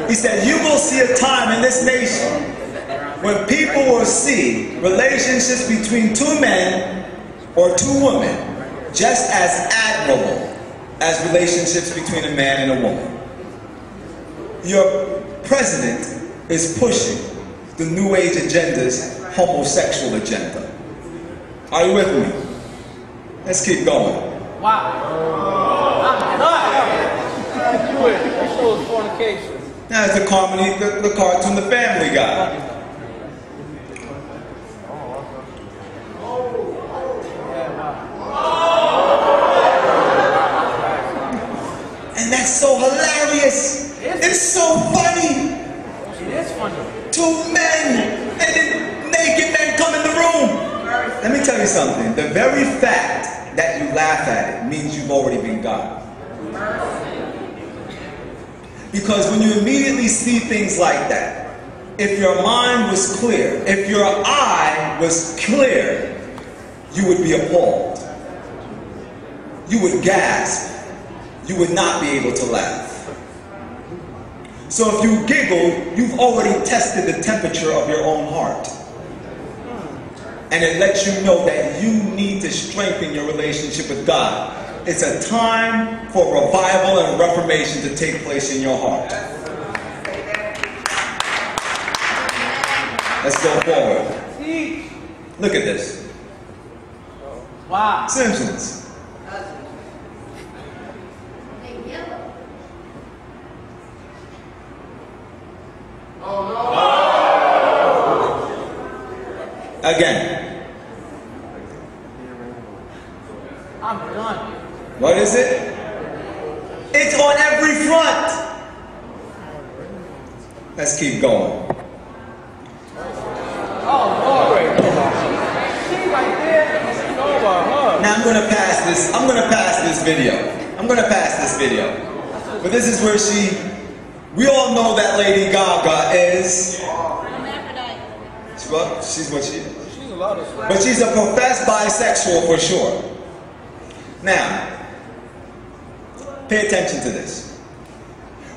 He said, you will see a time in this nation when people will see relationships between two men or two women just as admirable as relationships between a man and a woman. Your president is pushing the New Age agenda's homosexual agenda. Are you with me? Let's keep going. Wow. That shows fornication. Now it's the cartoon, The Family Guy. And that's so hilarious. It's so funny. It is funny. Two men and then naked men come in the room. Let me tell you something. The very fact that you laugh at it means you've already been God. Because when you immediately see things like that, if your mind was clear, if your eye was clear, you would be appalled. You would gasp. You would not be able to laugh. So if you giggle, you've already tested the temperature of your own heart. And it lets you know that you need to strengthen your relationship with God. It's a time for revival and reformation to take place in your heart. Let's go forward. Look at this. Wow. Simpsons. Again. I'm done. What is it? It's on every front. Let's keep going. Oh, Lord. She right there. Over her. Now I'm gonna pass this video. But this is where we all know that Lady Gaga is. She's what she is. She's a lot of stuff. But she's a professed bisexual for sure. Now, pay attention to this.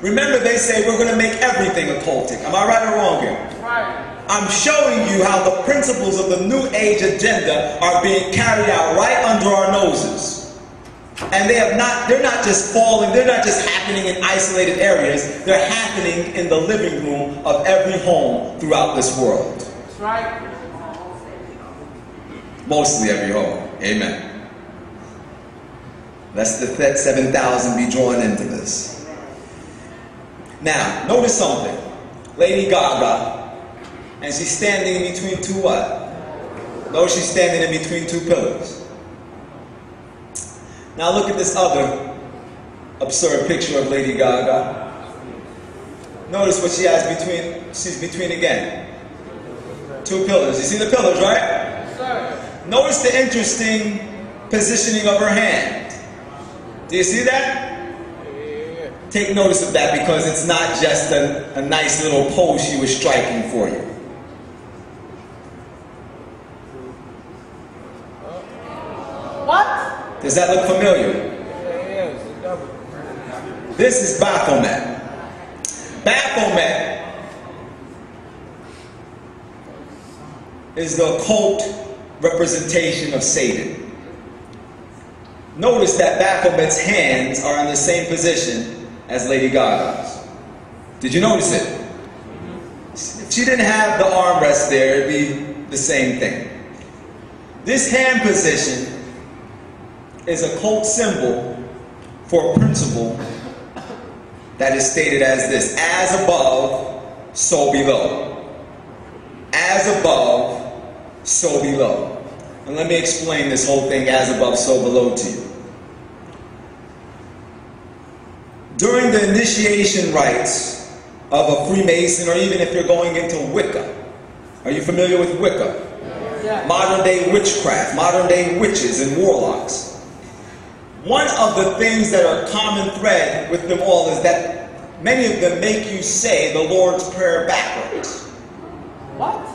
Remember, they say we're going to make everything occultic. Am I right or wrong here? Right. I'm showing you how the principles of the New Age agenda are being carried out right under our noses. And they're not just happening in isolated areas. They're happening in the living room of every home throughout this world. That's right. Mostly every home. Amen. Lest the 7,000 be drawn into this. Now, notice something. Lady Gaga, and she's standing in between two what? Notice she's standing in between two pillars. Now look at this other absurd picture of Lady Gaga. Notice what she has between, she's between again. Two pillars. You see the pillars, right? Yes, sir. Notice the interesting positioning of her hand. Do you see that? Yeah. Take notice of that because it's not just a nice little pose she was striking for you. What? Does that look familiar? Yeah, it's a double. This is Baphomet. Baphomet is the occult representation of Satan. Notice that Baphomet's hands are in the same position as Lady Gaga's. Did you notice it? If she didn't have the armrest there, it'd be the same thing. This hand position is a cult symbol for a principle that is stated as this: as above, so below. As above, so below. And let me explain this whole thing, as above, so below, to you. During the initiation rites of a Freemason, or even if you're going into Wicca, are you familiar with Wicca? Yeah. Modern day witchcraft, modern day witches and warlocks. One of the things that are common thread with them all is that many of them make you say the Lord's Prayer backwards. What?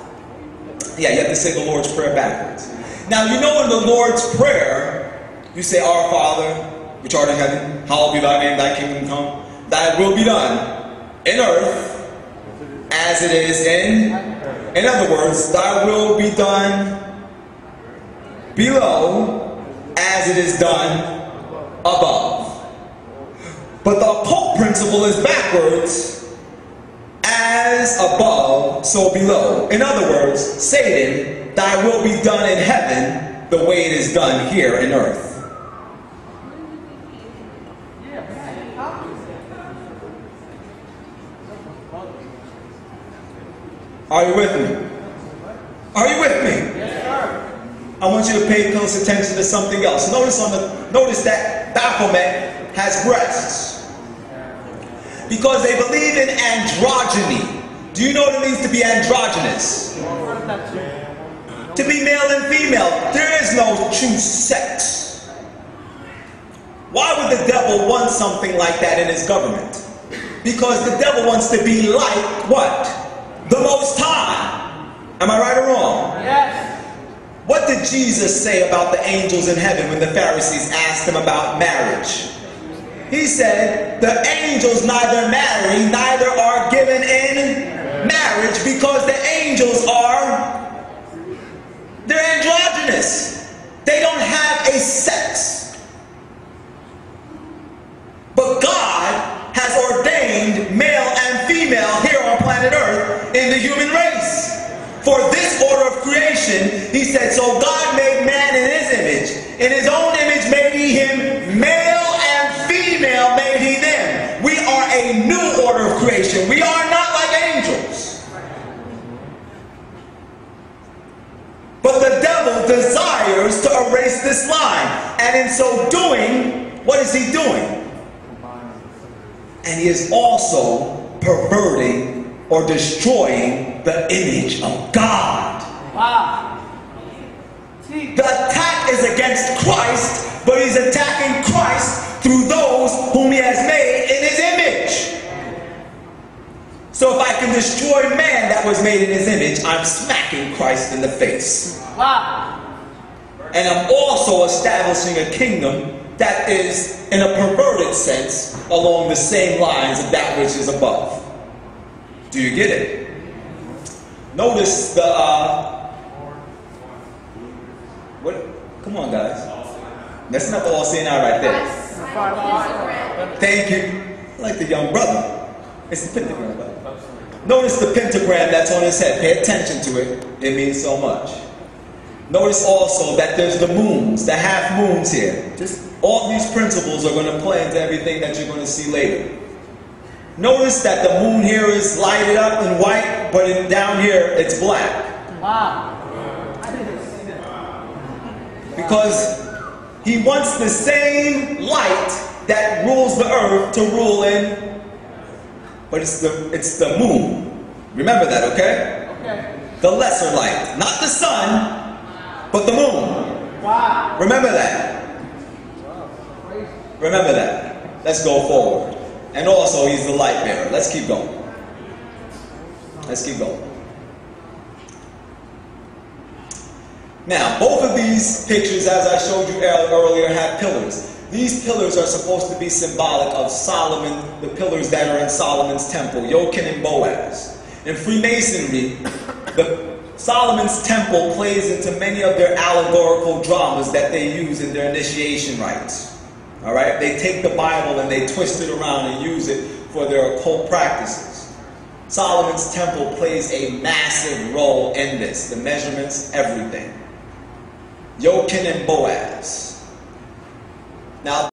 Yeah, you have to say the Lord's Prayer backwards. Now, you know in the Lord's Prayer, you say, Our Father, which art in heaven, hallowed be thy name, thy kingdom come, thy will be done in earth as it is in other words, thy will be done below as it is done above. But the occult principle is backwards. As above, so below. In other words, Satan, thy will be done in heaven the way it is done here in earth. Are you with me? Are you with me? Yes, sir. I want you to pay close attention to something else. Notice that Baphomet has breasts. Because they believe in androgyny. Do you know what it means to be androgynous? To be male and female. There is no true sex. Why would the devil want something like that in his government? Because the devil wants to be like what? The Most High. Am I right or wrong? Yes. What did Jesus say about the angels in heaven when the Pharisees asked him about marriage? He said, the angels neither marry, neither are given in marriage, because the angels they're androgynous. They don't have a sex. But God has ordained male and female here on planet Earth in the human race. For this order of creation, he said, so God made man in his image. In his own image made he him, male and female made he them. We are a new order of creation. We are not like angels. But the devil desires to erase this line. And in so doing, what is he doing? And he is also perverting or destroying the image of God. Wow. The attack is against Christ, but he's attacking Christ through those whom he has made in his image. So if I can destroy man that was made in his image, I'm smacking Christ in the face. Wow. And I'm also establishing a kingdom that is, in a perverted sense, along the same lines of that which is above. Do you get it? Notice the, what? Come on, guys. That's not the all-seeing eye right there. Thank you. I like the young brother. It's the pentagram, brother. Notice the pentagram that's on his head. Pay attention to it. It means so much. Notice also that there's the moons, the half moons here. Just all these principles are going to play into everything that you're going to see later. Notice that the moon here is lighted up in white, but down here it's black. Wow. Because he wants the same light that rules the earth to rule in, but it's the moon. Remember that, okay? Okay. The lesser light, not the sun, but the moon. Wow. Remember that. Remember that. Let's go forward. And also, he's the light bearer. Let's keep going. Let's keep going. Now, both of these pictures, as I showed you earlier, have pillars. These pillars are supposed to be symbolic of Solomon, the pillars that are in Solomon's temple, Jachin and Boaz. In Freemasonry, Solomon's temple plays into many of their allegorical dramas that they use in their initiation rites. All right? They take the Bible and they twist it around and use it for their occult practices. Solomon's temple plays a massive role in this. The measurements, everything. Jachin and Boaz. Now,